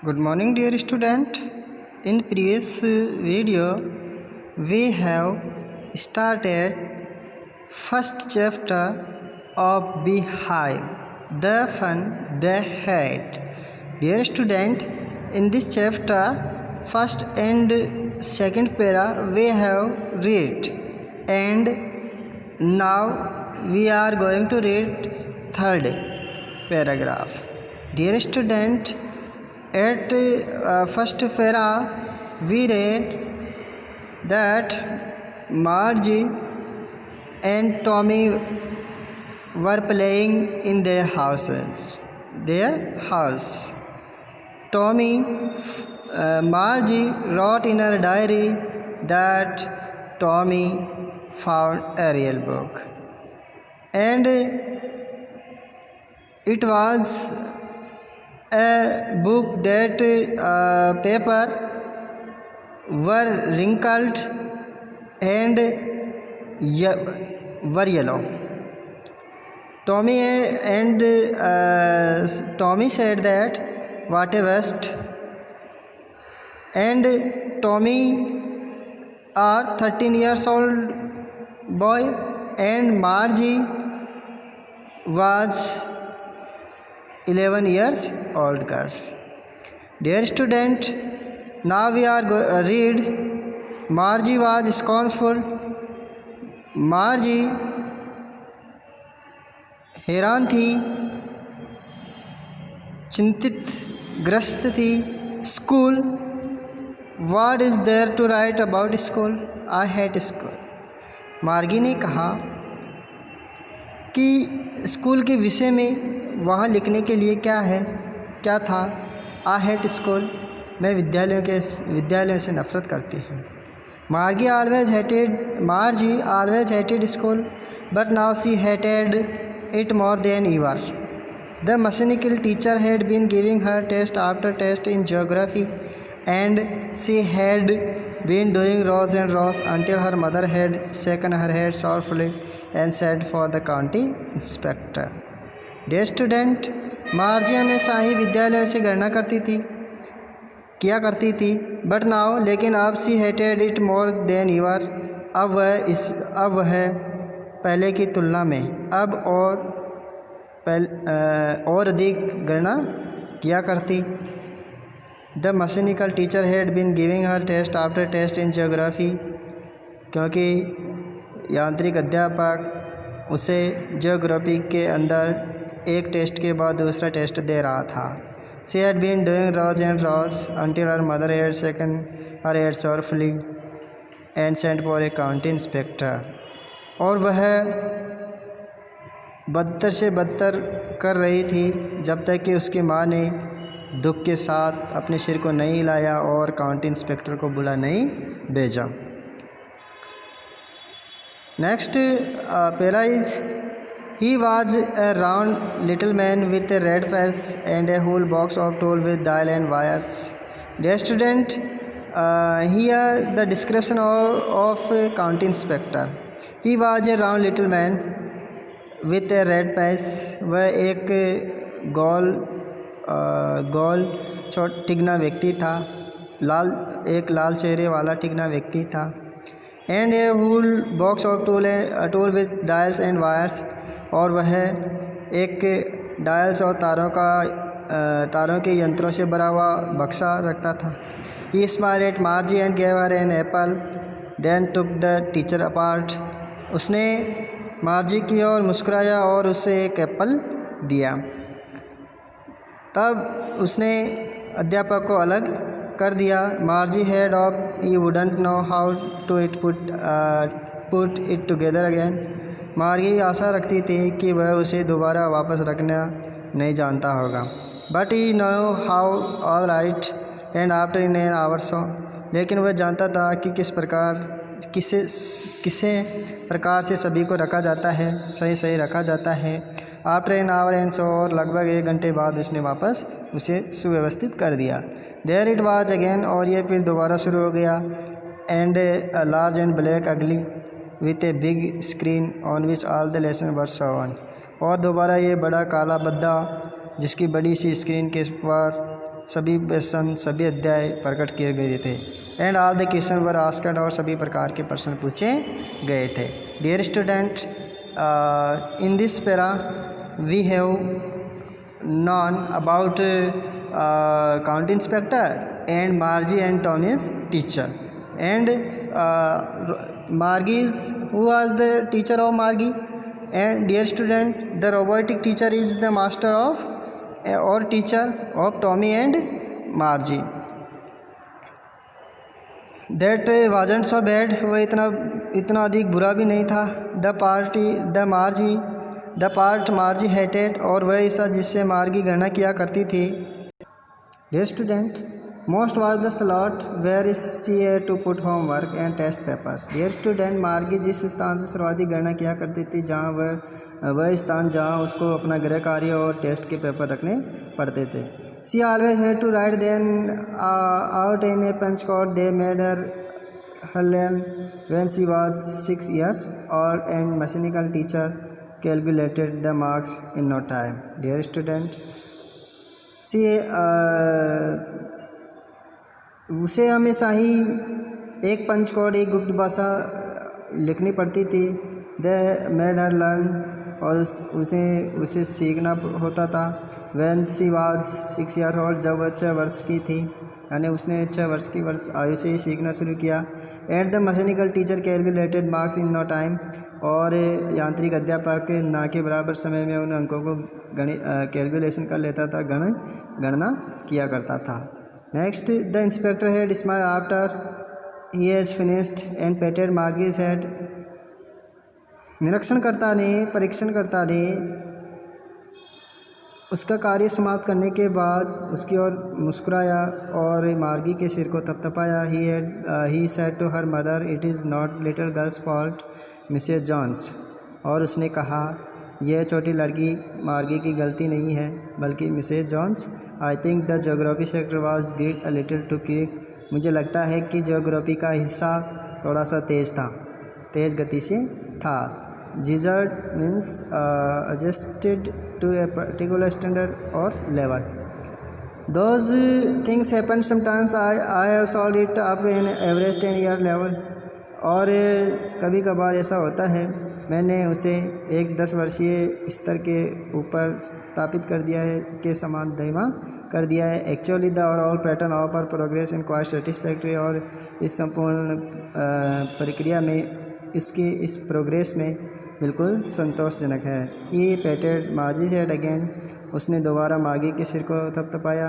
Good morning, dear student. In previous video, we have started first chapter of Beehive, the fun they had. Dear student, in this chapter, first and second para we have read, and now we are going to read third paragraph. Dear student, at first para we read that Margie and Tommy were playing in their house. Margie wrote in her diary that Tommy found a real book, and it was a book that paper were wrinkled and were yellow. Tommy said that what a waste, and Tommy are 13 years old boy and Margie was 11 years old girl. Dear student, now we are read Margie was scornful. Margie हैरान थी, चिंतित ग्रस्त थी. School, what is there to write about school, I hate school. Margie ने कहा कि school के विषय में वहाँ लिखने के लिए क्या था. आई हेट स्कूल, मैं विद्यालयों से नफरत करती हूँ. Margie always hated school, but now she hated it more than ever. The mechanical teacher had been giving her test after test in geography, and she had been doing rows and rows until her mother had shaken her head sorrowfully and said for the county inspector. Dear student, मार्जी हमेशा ही विद्यालयों से गणना किया करती थी, but now लेकिन अब she hated it more than ever. अब वह पहले की तुलना में अब और अधिक गणना किया करती. The mechanical teacher had been giving her test after test in geography, क्योंकि यांत्रिक अध्यापक उसे ज्योग्राफी के अंदर एक टेस्ट के बाद दूसरा टेस्ट दे रहा था. She had been doing worse and worse until her mother had shaken her head sorrowfully and sent for a county inspector. और वह बदतर से बदतर कर रही थी जब तक कि उसकी माँ ने दुख के साथ अपने सिर को नहीं हिलाया और काउंटी इंस्पेक्टर को बुला नहीं भेजा. Next para is he was a round little man with a red face and a whole box of tool with dial and wires. Dear student, here the description of county inspector. He was a round little man with a red face, वह एक गोल टिकना व्यक्ति था, एक लाल चेहरे वाला टिकना व्यक्ति था. And a whole box of tool with dials and wires, और वह एक डायल्स और तारों के यंत्रों से भरा हुआ बक्सा रखता था. He smiled at Margie and gave her an apple, then took the teacher apart. उसने मार्जी की ओर मुस्कुराया और उसे एक एप्पल दिया. तब उसने अध्यापक को अलग कर दिया. Margie had off he wouldn't know how to put it together again. Margie आशा रखती थी कि वह उसे दोबारा वापस रखना नहीं जानता होगा. But he knew how all right and after in an hour so, लेकिन वह जानता था कि किस प्रकार से सभी को रखा जाता है, सही रखा जाता है. After an hour and so, और लगभग 1 घंटे बाद उसने वापस उसे सुव्यवस्थित कर दिया. देयर इट वाज अगेन, और ये फिर दोबारा शुरू हो गया. And a large and black ugly with a big screen on which all the lesson were shown. और दोबारा ये बड़ा काला बद्दा जिसकी बड़ी सी स्क्रीन के पर सभी व्यसन सभी अध्याय प्रकट किए गए थे। And all the question were asked, और सभी प्रकार के प्रश्न पूछे गए थे। Dear student, in this para we have known about county inspector and Margie and Tommy's teacher. And Margie, who was the teacher of Margie? And dear student, the robotic teacher is the master of or teacher of Tommy and Margie. That wasn't so bad, वह इतना अधिक बुरा भी नहीं था। The part Margie hated, और वह ऐसा जिससे मार्गी घृणा किया करती थी। Dear student, most was the slot where she had to put homework and test papers. Dear student, मार्गी जिस स्थान से सर्वाधिक गणना किया करती थी, जहाँ वह स्थान जहाँ उसको अपना गृह कार्य और टेस्ट के पेपर रखने पड़ते थे। She always had to write them out in a punch card they made her learn when she was 6 years old, and mechanical teacher calculated the marks in no time. Dear student, उसे हमेशा ही एक पंच code, एक गुप्त भाषा लिखनी पड़ती थी। The made her learn, और उसे सीखना होता था। When she was 6 year old, जब वह 6 वर्ष की थी, यानी उसने 6 वर्ष की आयु से ही सीखना शुरू किया। At the mechanical teacher calculated marks in no time, और यांत्रिक अध्यापक ना के बराबर समय में उन अंकों को कैलकुलेशन कर लेता था, गणना किया करता था। Next, the inspector had smiled after he has finished and patted Margie's head. निरीक्षणकर्ता ने, परीक्षणकर्ता ने उसका कार्य समाप्त करने के बाद उसकी ओर मुस्कुराया और मार्गी के सिर को थपथपाया। He said to her mother, "It is not little girl's fault, Mrs. Jones." और उसने कहा, यह छोटी लड़की मार्गी की गलती नहीं है, बल्कि Mrs Jones. I think the geography sector was geared a little too quick. मुझे लगता है कि ज्योग्राफी का हिस्सा थोड़ा सा तेज़ गति से था। जिजर्ड means adjusted to a particular standard or level. Those things happen sometimes. I have solved it up in average 10-year level. और कभी कभार ऐसा होता है, मैंने उसे एक 10 वर्षीय स्तर के ऊपर स्थापित कर दिया है, के समान धीमा कर दिया है। Actually the overall pattern of our progress in quite satisfactory, और इस संपूर्ण प्रक्रिया में इस प्रोग्रेस में बिल्कुल संतोषजनक है। ये पैटेड मार्जी सेड अगेन, उसने दोबारा मार्गी के सिर को थपथपाया।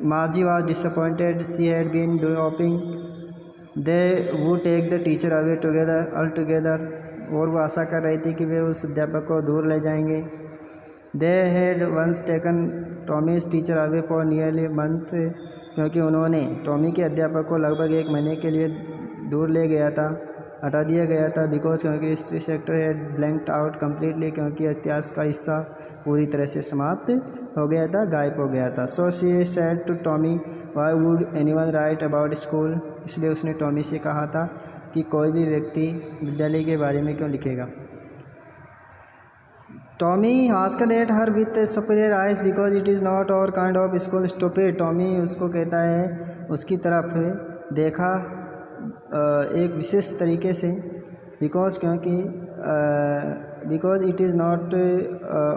Margie was disappointed, she had been hoping they would take the teacher away altogether, और वो आशा कर रही थी कि वे उस अध्यापक को दूर ले जाएंगे। They had once taken Tommy's teacher away for nearly month, क्योंकि उन्होंने टॉमी के अध्यापक को लगभग 1 महीने के लिए दूर हटा दिया गया था। बिकॉज क्योंकि history sector had blanked out completely, क्योंकि इतिहास का हिस्सा पूरी तरह से समाप्त हो गया था, गायब हो गया था। So she said to Tommy, why would anyone write about school, इसलिए उसने टॉमी से कहा था कि कोई भी व्यक्ति विद्यालय के बारे में क्यों लिखेगा। Tommy asked at her with superior eyes because it is not our kind of school stupid. Tommy उसको कहता है, उसकी तरफ देखा एक विशेष तरीके से, because it is not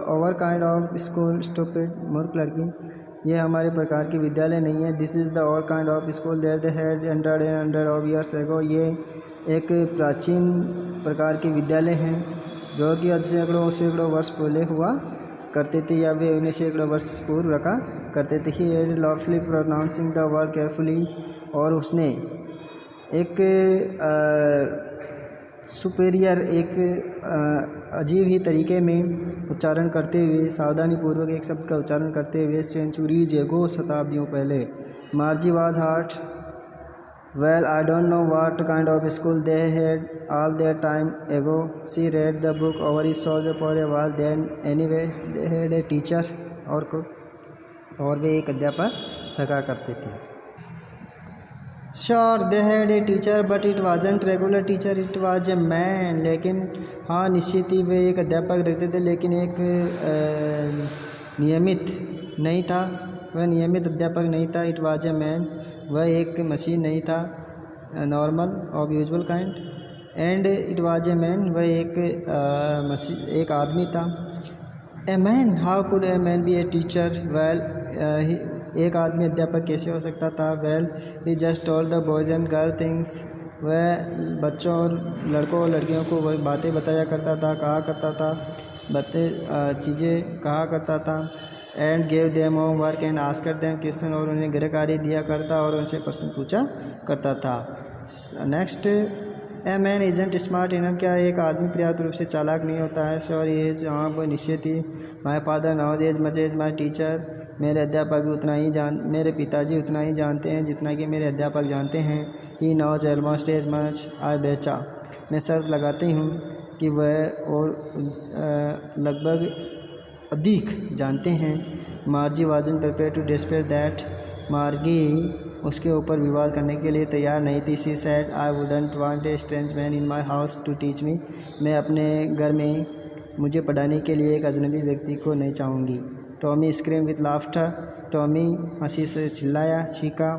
our kind of school stupid, मूर्ख लड़की, ये हमारे प्रकार की विद्यालय नहीं है। दिस इज़ द और kind of school there they had hundred of years ago, ये एक प्राचीन प्रकार के विद्यालय हैं जो कि सैकड़ों वर्ष पहले हुआ करते थे, या वे उन्हें सैकड़ों वर्ष पूर्व रखा करते थे। He had loftily pronouncing the word carefully, और उसने एक सुपेरियर, एक अजीब ही तरीके में उच्चारण करते हुए, सावधानीपूर्वक एक शब्द का उच्चारण करते हुए, सेंचुरीज एगो, शताब्दियों पहले। Margie was hurt, well I don't know what kind of school they had all there time ago, she read the book over his shoulder for a while, then anyway they had a teacher, और वे एक अध्यापक रखा करते थे। Sure they had a teacher but it wasn't regular teacher, it was a man. लेकिन हाँ, निश्चित ही वे एक अध्यापक रखते थे, लेकिन एक नियमित नहीं था, वह नियमित अध्यापक नहीं था। इट वाज ए मैन, वह एक मशीन नहीं था, normal of usual kind. And it was a man, वह एक आदमी था। A man, how could a man B a teacher? Well, एक आदमी अध्यापक कैसे हो सकता था? Well, he just told the boys and girl things, वह बच्चों और लड़कों और लड़कियों को वह बातें बताया करता था, कहा करता था, चीज़ें कहा करता था। And gave them home work and asked them question, और उन्हें गृह कार्य दिया करता और उनसे प्रश्न पूछा करता था। Next, a man isn't smart enough, क्या एक आदमी पर्याप्त रूप से चालाक नहीं होता है? श्योर एज, हाँ वो निश्चित ही। My father knows as much as my teacher, मेरे अध्यापक मेरे पिताजी उतना ही जानते हैं जितना कि मेरे अध्यापक जानते हैं। ही नॉज ऑलमोस्ट एज मच आई बेचा, मैं शर्त लगाती हूँ कि वह और लगभग अधिक जानते हैं। Margie wasn't prepare to despair that, Margie उसके ऊपर विवाद करने के लिए तैयार नहीं थी। She said, I wouldn't want a strange man in my house to teach me, मैं अपने घर में मुझे पढ़ाने के लिए एक अजनबी व्यक्ति को नहीं चाहूँगी। Tommy scream with laughter, Tommy हंसी से चिल्लाया, चीखा।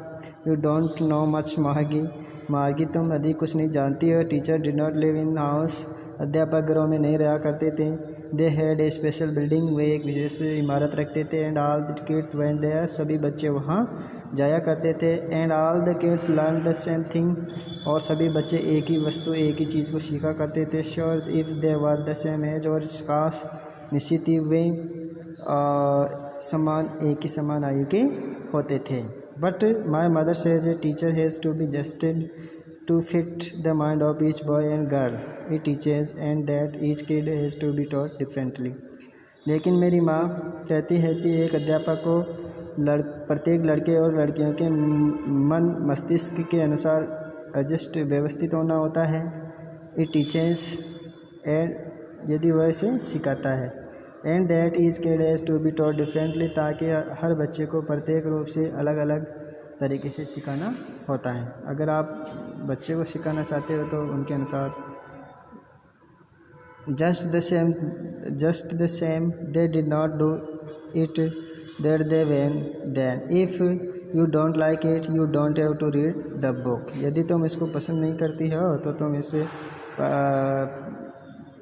यू डोंट नो मच मार्गी, मार्गी तुम अधिक कुछ नहीं जानती हो। Teacher did not live in house, अध्यापक घरों में नहीं रहा करते थे। They had a special building, वे एक विशेष इमारत रखते थे। And all the kids went there, सभी बच्चे वहाँ जाया करते थे। And all the kids learn the same thing, और सभी बच्चे एक ही वस्तु, एक ही चीज़ को सीखा करते थे। Sure if they were the same age, और काश निश्चित ही वे एक ही समान आयु के होते थे। But my mother says a teacher has to be adjusted to fit the mind of each boy and girl it teaches, and that each kid has to be taught differently। लेकिन मेरी माँ कहती है कि एक अध्यापक को प्रत्येक लड़के और लड़कियों के मन मस्तिष्क के अनुसार एडजस्ट व्यवस्थित होना होता है। इट टीचेस, एंड यदि वह इसे सिखाता है। And that each kid has to be taught differently, ताकि हर बच्चे को प्रत्येक रूप से अलग अलग तरीके से सिखाना होता है। अगर आप बच्चे को सिखाना चाहते हो तो उनके अनुसार just the same they did not do it that they when then, if you don't like it you don't have to read the book, यदि तुम इसको पसंद नहीं करती हो तो तुम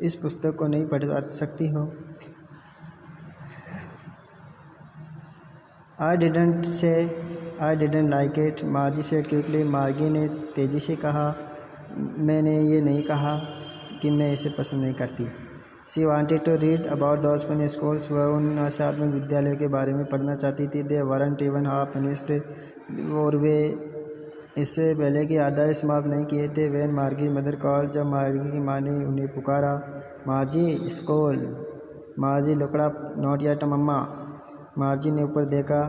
इस पुस्तक को नहीं पढ़ सकती हो। I didn't like it, मार्जी said quickly, मार्गी ने तेज़ी से कहा, मैंने ये नहीं कहा कि मैं इसे पसंद नहीं करती। She wanted to read about those funny schools, वह उन आशात्मक विद्यालयों के बारे में पढ़ना चाहती थी। They weren't even half finished, और वे इससे पहले कि आधा समाप्त नहीं किए थे। वैन मार्गी मदर कॉल, जब मार्गी की माँ ने उन्हें पुकारा, Margie school, Margie looked up, not yet mamma, Margie ने ऊपर देखा,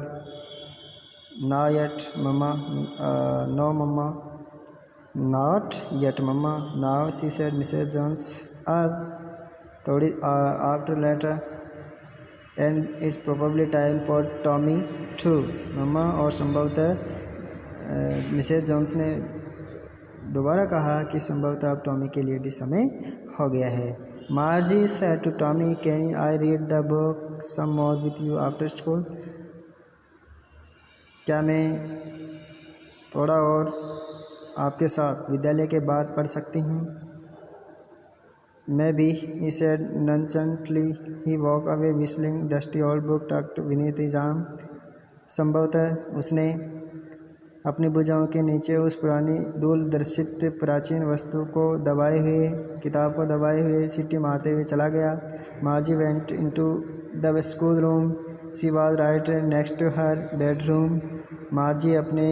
not yet mamma, no mamma, not yet mamma, now she said Mrs Jones, अब थोड़ी after later, and it's probably time for Tommy too, mamma, और संभवतः Mrs Jones ने दोबारा कहा कि संभवतः अब टॉमी के लिए भी समय हो गया है। Margie said to Tommy, can I read the book some more with you after school, क्या मैं थोड़ा और आपके साथ विद्यालय के बाद पढ़ सकती हूँ? मैं भी, he said nonchalantly, he walked away whistling, dusty old book tucked beneath his arm, संभवतः उसने अपनी भुजाओं के नीचे उस पुरानी धूल दर्शित प्राचीन वस्तु को दबाए हुए, किताब को दबाए हुए सीटी मारते हुए चला गया। Margie went into the schoolroom, she was right next to her bedroom, Margie अपने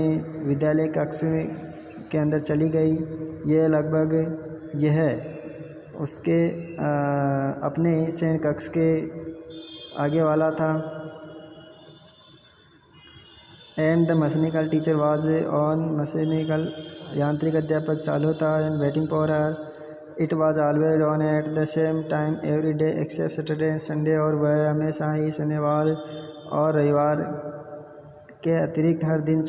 विद्यालय कक्ष के अंदर चली गई। यह उसके अपने शयन कक्ष के आगे वाला था। And the mechanical teacher was on, mechanical यांत्रिक अध्यापक चालू था। And waiting for her, it was always on at the same time every day except Saturday and Sunday, और वह हमेशा ही शनिवार और रविवार के अतिरिक्त हर दिन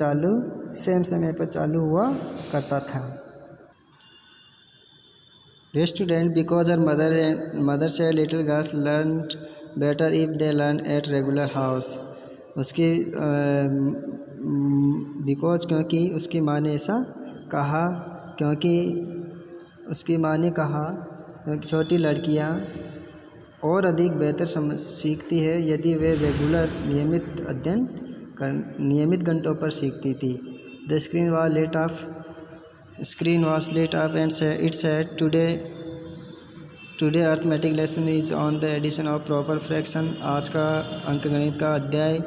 सेम समय पर चालू हुआ करता था। Student, because her mother said little girls learned better if they learn at regular hours, उसके बिकॉज क्योंकि उसकी माँ ने ऐसा कहा, क्योंकि उसकी माँ ने कहा क्योंकि छोटी लड़कियाँ और अधिक बेहतर समझ सीखती है यदि वे रेगुलर नियमित घंटों पर सीखती थी। The screen was lit off and it said today arithmetic lesson is on the addition of proper fraction. आज का अंकगणित का अध्याय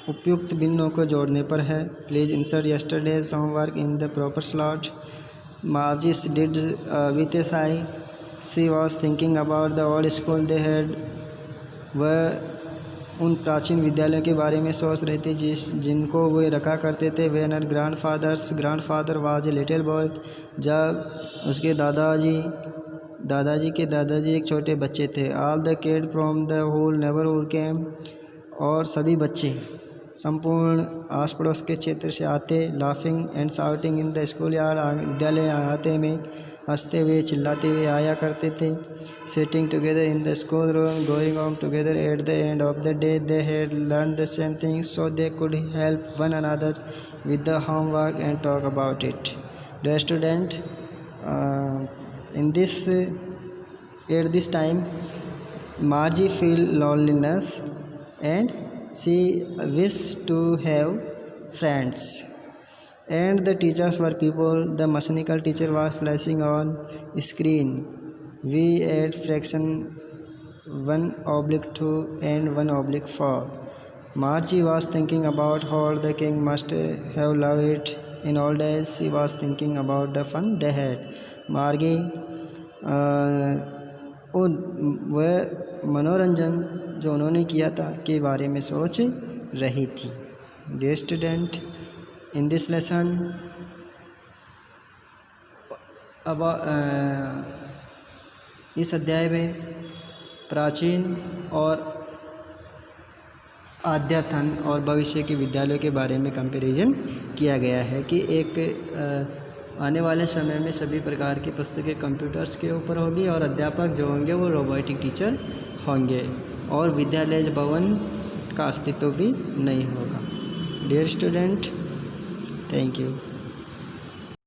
उपयुक्त भिन्नों को जोड़ने पर है। Please insert yesterday's homework in the proper slot. Margie did with a sigh. She was thinking about the old school they had. वह उन प्राचीन विद्यालयों के बारे में सोच रही थी जिनको वे रखा करते थे। When her grandfather was a little boy, जब उसके दादाजी के दादाजी एक छोटे बच्चे थे। All the kids from the whole neighborhood came, और सभी बच्चे संपूर्ण आस पड़ोस के क्षेत्र से आते। Laughing and shouting in the school yard, विद्यालय आते में हंसते हुए चिल्लाते हुए आया करते थे। Sitting together in the school room, going home together at the end of the day, they had learn the same thing so they could help one another with the homework and talk about it. The student at this time Margie felt loneliness and she wished to have friends, and the teachers were people. The mechanical teacher was flashing on screen. We add fraction 1/2 and 1/4. Margie was thinking about how the king must have loved it in old days. She was thinking about the fun they had. Margie वह मनोरंजन जो उन्होंने किया था के बारे में सोच रही थी। Dear student, in this lesson अब इस अध्याय में प्राचीन और अद्यतन और भविष्य के विद्यालयों के बारे में कंपैरिजन किया गया है कि एक आने वाले समय में सभी प्रकार की पुस्तकें कंप्यूटर्स के ऊपर होगी और अध्यापक जो होंगे वो रोबोटिक टीचर होंगे और विद्यालय भवन का अस्तित्व भी नहीं होगा। Dear student, thank you.